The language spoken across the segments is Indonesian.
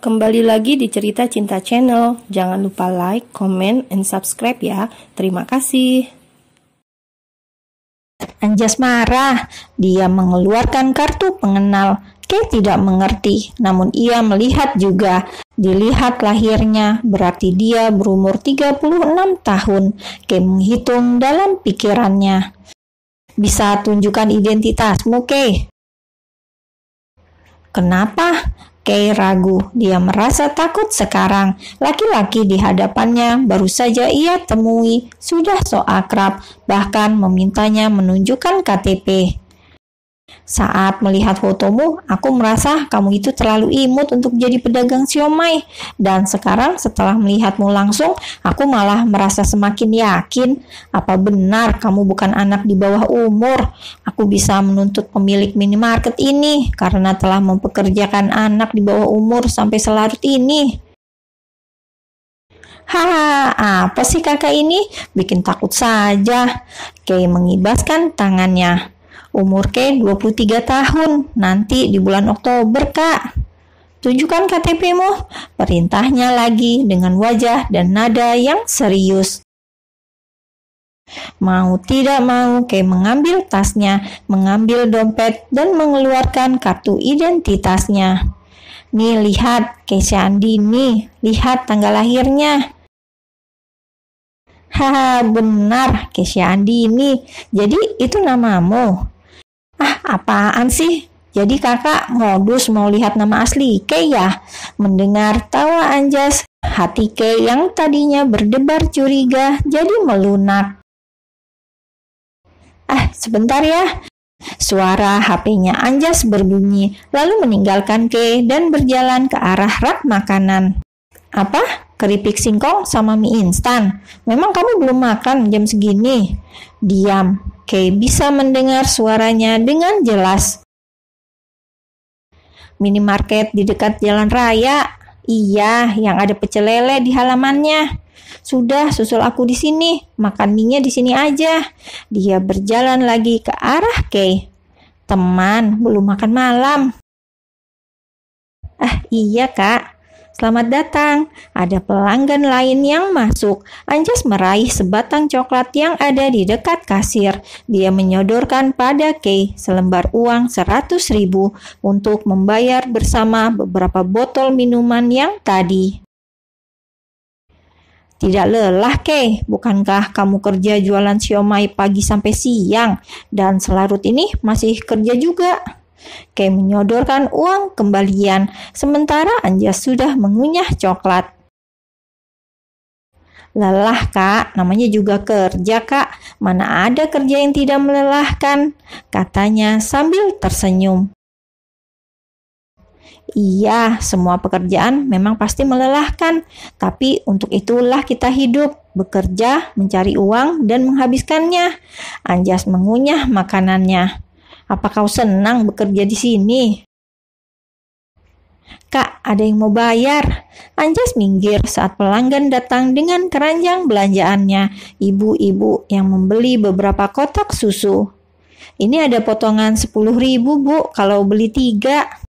Kembali lagi di Cerita Cinta Channel. Jangan lupa like, comment, and subscribe ya. Terima kasih. Anjas marah. Dia mengeluarkan kartu pengenal. Kay tidak mengerti, namun ia melihat juga. Dilihat lahirnya, berarti dia berumur 36 tahun. Kay menghitung dalam pikirannya. Bisa tunjukkan identitasmu, Kay? Kenapa? Kay ragu. Dia merasa takut sekarang. Laki-laki di hadapannya baru saja ia temui sudah so akrab, bahkan memintanya menunjukkan KTP. Saat melihat fotomu, aku merasa kamu itu terlalu imut untuk jadi pedagang siomay. Dan sekarang setelah melihatmu langsung, aku malah merasa semakin yakin. Apa benar kamu bukan anak di bawah umur? Aku bisa menuntut pemilik minimarket ini karena telah mempekerjakan anak di bawah umur sampai selarut ini. Haha, apa sih kakak ini? Bikin takut saja. Kay mengibaskan tangannya. Umur Kay 23 tahun, nanti di bulan Oktober, Kak. Tunjukkan KTP-mu, perintahnya lagi dengan wajah dan nada yang serius. Mau tidak mau, Kay mengambil tasnya, mengambil dompet, dan mengeluarkan kartu identitasnya. Nih, lihat, Keisha Andini, lihat tanggal lahirnya. Haha, benar, Keisha Andini. Jadi itu namamu? Apaan sih? Jadi kakak modus mau lihat nama asli Kay ya? Mendengar tawa Anjas, hati Kay yang tadinya berdebar curiga jadi melunak. Sebentar ya. Suara HP-nya Anjas berbunyi, lalu meninggalkan Kay dan berjalan ke arah rak makanan. Apa? Keripik singkong sama mie instan? Memang kamu belum makan jam segini? Diam. Kay bisa mendengar suaranya dengan jelas. Minimarket di dekat jalan raya. Iya, yang ada pecel lele di halamannya. Sudah, susul aku di sini. Makan mie-nya di sini aja. Dia berjalan lagi ke arah Kay. Teman, belum makan malam. Iya, Kak. Selamat datang. Ada pelanggan lain yang masuk. Anjas meraih sebatang coklat yang ada di dekat kasir. Dia menyodorkan pada Kay selembar uang 100.000 untuk membayar bersama beberapa botol minuman yang tadi. Tidak lelah, Kay? Bukankah kamu kerja jualan siomay pagi sampai siang? Dan selarut ini masih kerja juga. Kay menyodorkan uang kembalian, sementara Anjas sudah mengunyah coklat. Lelah, Kak, namanya juga kerja, Kak. Mana ada kerja yang tidak melelahkan, katanya sambil tersenyum. Iya, semua pekerjaan memang pasti melelahkan, tapi untuk itulah kita hidup, bekerja, mencari uang, dan menghabiskannya. Anjas mengunyah makanannya. Apa kau senang bekerja di sini? Kak, ada yang mau bayar. Anjas minggir saat pelanggan datang dengan keranjang belanjaannya. Ibu-ibu yang membeli beberapa kotak susu. Ini ada potongan 10.000, Bu, kalau beli 3.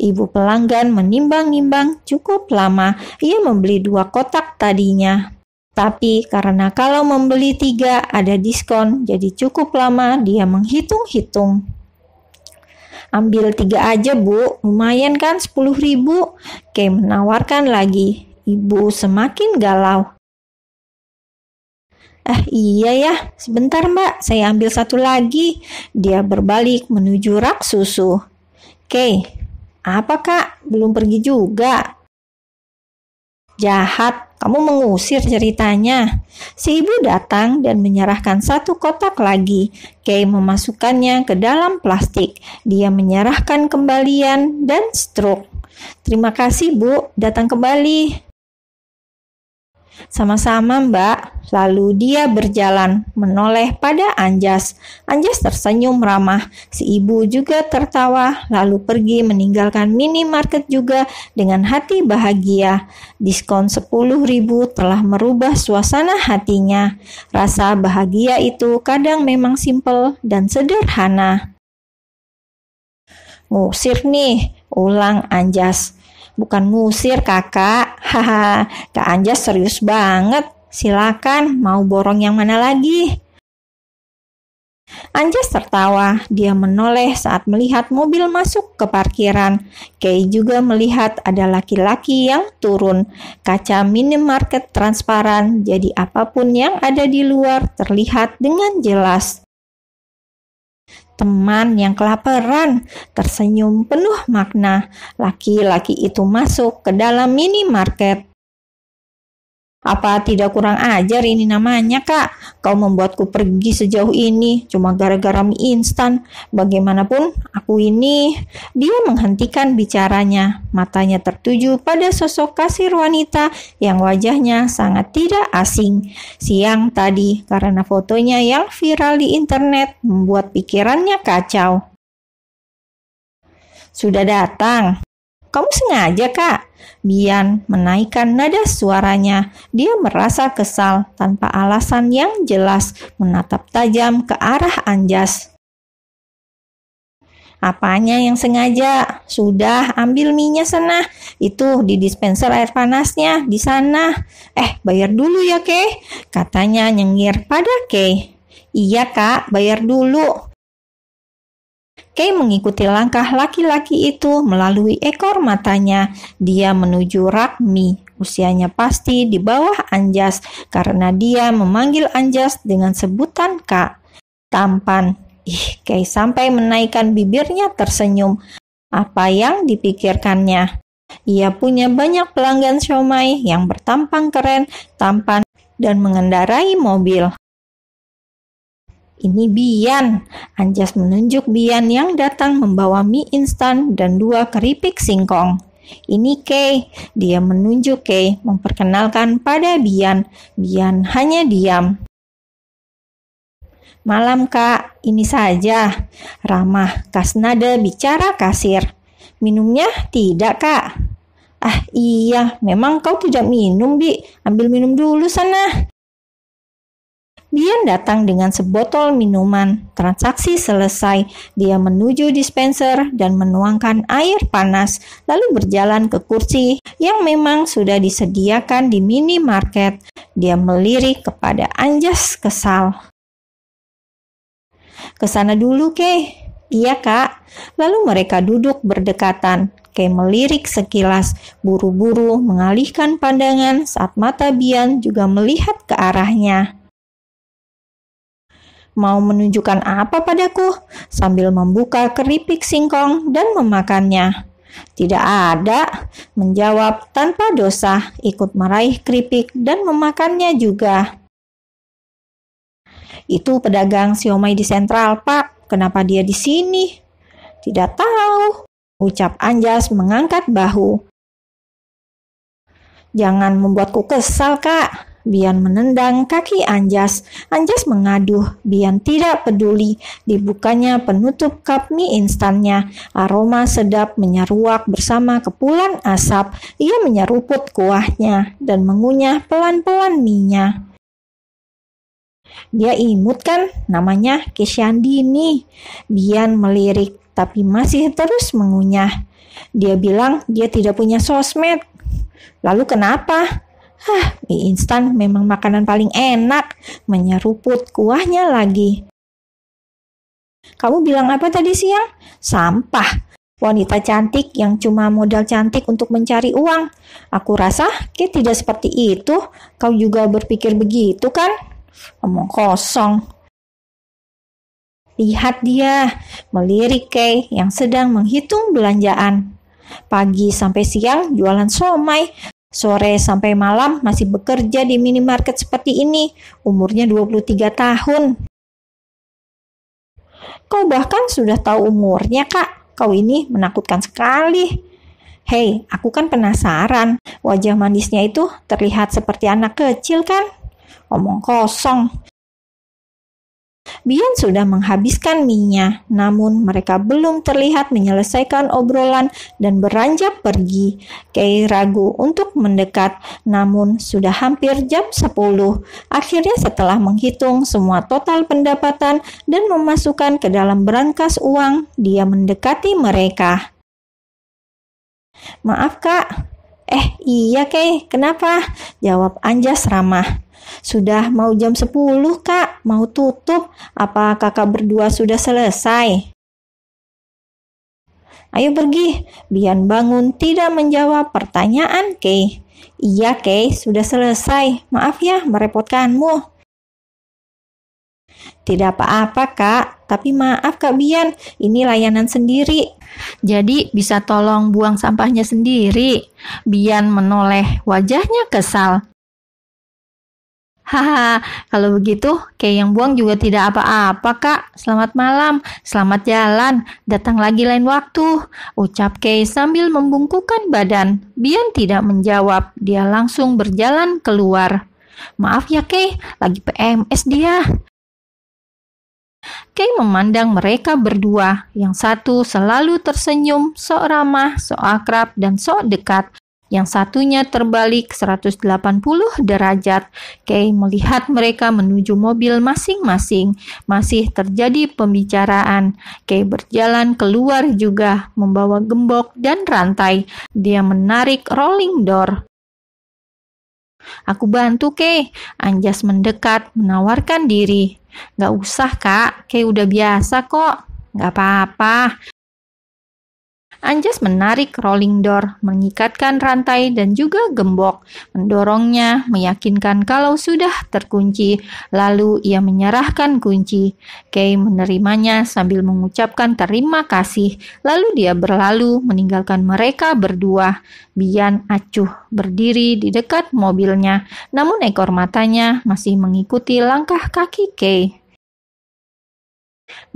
Ibu pelanggan menimbang-nimbang cukup lama. Ia membeli 2 kotak tadinya. Tapi karena kalau membeli 3 ada diskon, jadi cukup lama dia menghitung-hitung. Ambil 3 aja, Bu, lumayan kan 10.000. Kay menawarkan lagi. Ibu semakin galau. Iya ya, sebentar Mbak, saya ambil 1 lagi. Dia berbalik menuju rak susu. Kay, apa Kak? Belum pergi juga? Jahat, kamu mengusir ceritanya. Si ibu datang dan menyerahkan 1 kotak lagi. Kay memasukkannya ke dalam plastik. Dia menyerahkan kembalian dan stroke. Terima kasih, Bu, datang kembali. Sama-sama, Mbak. Lalu dia berjalan, menoleh pada Anjas. Anjas tersenyum ramah. Si ibu juga tertawa, lalu pergi meninggalkan minimarket juga dengan hati bahagia. Diskon 10.000 telah merubah suasana hatinya. Rasa bahagia itu kadang memang simpel dan sederhana. Ngusir nih, ulang Anjas. Bukan ngusir kakak. Haha, Kak Anjas serius banget. Silakan, mau borong yang mana lagi? Anjas tertawa. Dia menoleh saat melihat mobil masuk ke parkiran. Kay juga melihat ada laki-laki yang turun. Kaca minimarket transparan, jadi apapun yang ada di luar terlihat dengan jelas. Teman yang kelaparan tersenyum penuh makna. Laki-laki itu masuk ke dalam minimarket. Apa tidak kurang ajar ini namanya, Kak? Kau membuatku pergi sejauh ini cuma gara-gara mie instan. Bagaimanapun aku ini. Dia menghentikan bicaranya. Matanya tertuju pada sosok kasir wanita yang wajahnya sangat tidak asing. Siang tadi karena fotonya yang viral di internet membuat pikirannya kacau. Sudah datang. Kamu sengaja, Kak? Bian menaikkan nada suaranya. Dia merasa kesal tanpa alasan yang jelas, menatap tajam ke arah Anjas. Apanya yang sengaja? Sudah, ambil mie-nya sana. Itu di dispenser air panasnya, di sana. Bayar dulu ya, Kay. Katanya nyengir pada Kay. Iya, Kak, bayar dulu. Kay mengikuti langkah laki-laki itu melalui ekor matanya. Dia menuju rak mie. Usianya pasti di bawah Anjas karena dia memanggil Anjas dengan sebutan Kak. Tampan. Kay sampai menaikkan bibirnya tersenyum. Apa yang dipikirkannya? Ia punya banyak pelanggan siomay yang bertampang keren, tampan, dan mengendarai mobil. Ini Bian. Anjas menunjuk Bian yang datang membawa mie instan dan 2 keripik singkong. Ini Kay. Dia menunjuk Kay, memperkenalkan pada Bian. Bian hanya diam. Malam, Kak. Ini saja. Ramah kasnada bicara kasir. Minumnya tidak, Kak? Iya. Memang kau tidak minum, Bi. Ambil minum dulu sana. Bian datang dengan sebotol minuman. Transaksi selesai. Dia menuju dispenser dan menuangkan air panas, lalu berjalan ke kursi yang memang sudah disediakan di minimarket. Dia melirik kepada Anjas kesal. Kesana dulu, Kay. Iya, Kak. Lalu mereka duduk berdekatan. Kay melirik sekilas, buru-buru mengalihkan pandangan saat mata Bian juga melihat ke arahnya. Mau menunjukkan apa padaku? Sambil membuka keripik singkong dan memakannya. Tidak ada, menjawab tanpa dosa, ikut meraih keripik dan memakannya juga. Itu pedagang siomay di Sentral Park. Kenapa dia di sini? Tidak tahu, ucap Anjas mengangkat bahu. Jangan membuatku kesal, Kak. Bian menendang kaki Anjas. Anjas mengaduh. Bian tidak peduli. Dibukanya penutup cup mie instannya. Aroma sedap menyeruak bersama kepulan asap. Ia menyeruput kuahnya dan mengunyah pelan-pelan mie-nya. Dia imut kan? Namanya Kesyandini. Bian melirik tapi masih terus mengunyah. Dia bilang dia tidak punya sosmed. Lalu kenapa? Mie instan memang makanan paling enak. Menyeruput kuahnya lagi. Kamu bilang apa tadi siang? Sampah. Wanita cantik yang cuma modal cantik untuk mencari uang. Aku rasa Kay tidak seperti itu. Kau juga berpikir begitu kan? Omong kosong. Lihat dia, melirik Kay yang sedang menghitung belanjaan. Pagi sampai siang jualan somai. Sore sampai malam masih bekerja di minimarket seperti ini. Umurnya 23 tahun. Kau bahkan sudah tahu umurnya, Kak. Kau ini menakutkan sekali. Hei, aku kan penasaran. Wajah manisnya itu terlihat seperti anak kecil kan? Omong kosong. Bian sudah menghabiskan mie-nya, namun mereka belum terlihat menyelesaikan obrolan dan beranjak pergi. Kay ragu untuk mendekat, namun sudah hampir jam 10. Akhirnya setelah menghitung semua total pendapatan dan memasukkan ke dalam berangkas uang, dia mendekati mereka. Maaf kak. Iya Kay, kenapa? Jawab Anjas ramah. Sudah mau jam 10 kak, mau tutup. Apa kakak berdua sudah selesai? Ayo pergi. Bian bangun tidak menjawab pertanyaan Kay. Iya Kay, sudah selesai. Maaf ya merepotkanmu. Tidak apa-apa kak, tapi maaf Kak Bian, ini layanan sendiri. Jadi bisa tolong buang sampahnya sendiri. Bian menoleh, wajahnya kesal. Haha, kalau begitu kayak yang buang juga tidak apa-apa kak. Selamat malam, selamat jalan, datang lagi lain waktu, ucap Kay sambil membungkukkan badan. Bian tidak menjawab, dia langsung berjalan keluar. Maaf ya Kay, lagi PMS dia. Kay memandang mereka berdua, yang satu selalu tersenyum, sok ramah, sok akrab, dan sok dekat. Yang satunya terbalik 180 derajat. Kay melihat mereka menuju mobil masing-masing. Masih terjadi pembicaraan. Kay berjalan keluar juga, membawa gembok dan rantai. Dia menarik rolling door. Aku bantu Kay. Anjas mendekat, menawarkan diri. Gak usah kak, Kay udah biasa kok. Gak apa-apa. Anjas menarik rolling door, mengikatkan rantai dan juga gembok. Mendorongnya, meyakinkan kalau sudah terkunci. Lalu ia menyerahkan kunci. Kay menerimanya sambil mengucapkan terima kasih. Lalu dia berlalu meninggalkan mereka berdua. Bian acuh berdiri di dekat mobilnya, namun ekor matanya masih mengikuti langkah kaki Kay.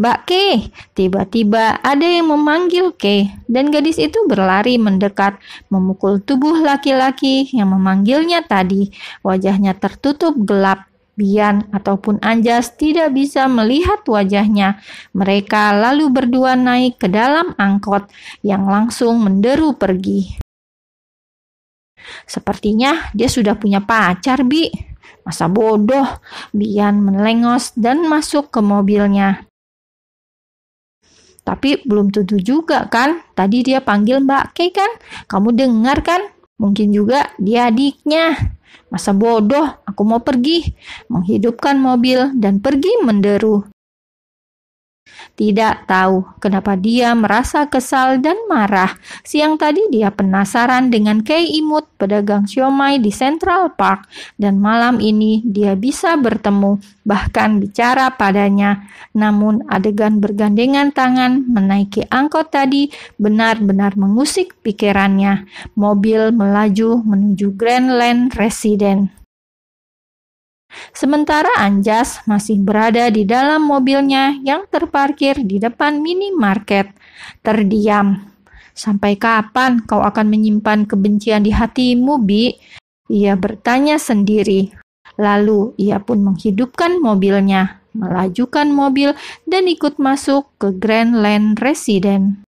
Mbak Kay, tiba-tiba ada yang memanggil Kay dan gadis itu berlari mendekat, memukul tubuh laki-laki yang memanggilnya tadi. Wajahnya tertutup gelap. Bian ataupun Anjas tidak bisa melihat wajahnya. Mereka lalu berdua naik ke dalam angkot yang langsung menderu pergi. Sepertinya dia sudah punya pacar, Bi. Masa bodoh. Bian melengos dan masuk ke mobilnya. Tapi belum tentu juga kan, tadi dia panggil Mbak Kay kan, kamu dengar kan? Mungkin juga dia adiknya. Masa bodoh, aku mau pergi. Menghidupkan mobil dan pergi menderu. Tidak tahu kenapa dia merasa kesal dan marah. Siang tadi dia penasaran dengan Kay imut, pedagang siomay di Central Park. Dan malam ini dia bisa bertemu, bahkan bicara padanya. Namun adegan bergandengan tangan menaiki angkot tadi benar-benar mengusik pikirannya. Mobil melaju menuju Grandland Residence. Sementara Anjas masih berada di dalam mobilnya yang terparkir di depan minimarket, terdiam. Sampai kapan kau akan menyimpan kebencian di hatimu, Bi? Ia bertanya sendiri. Lalu ia pun menghidupkan mobilnya, melajukan mobil dan ikut masuk ke Grandland Residence.